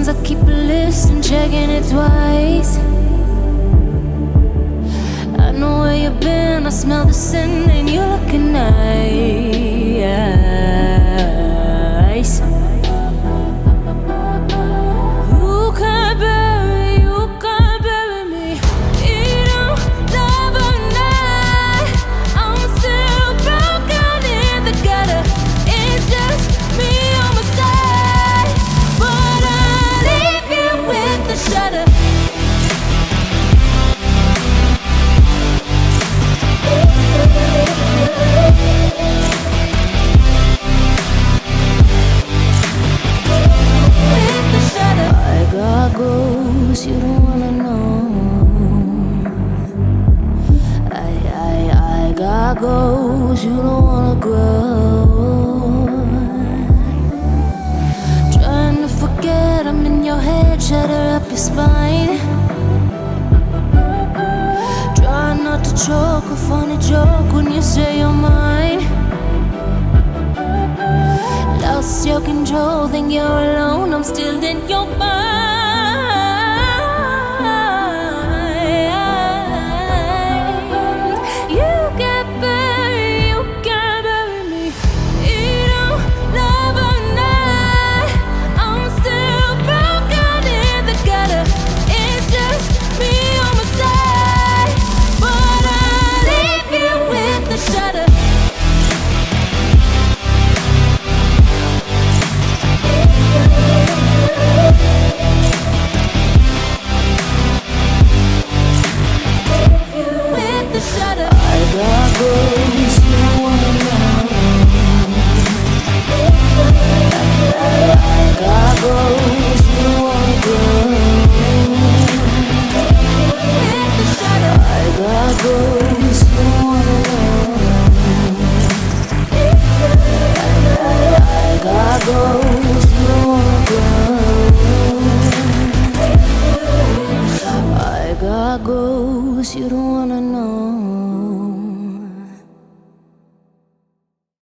I keep a list and checking it twice. I know where you've been, I smell the sin, and you're looking nice. You can't bury me. You don't love a night. I'm still broken in the gutter. It's just me on my side, but I'll leave you with the shudder. You don't wanna know. I got goals you don't wanna grow. Trying to forget I'm in your head, shatter up your spine. Try not to choke, a funny joke when you say you're mine. Lost your control, think you're alone, I'm still in your mind. I got goals.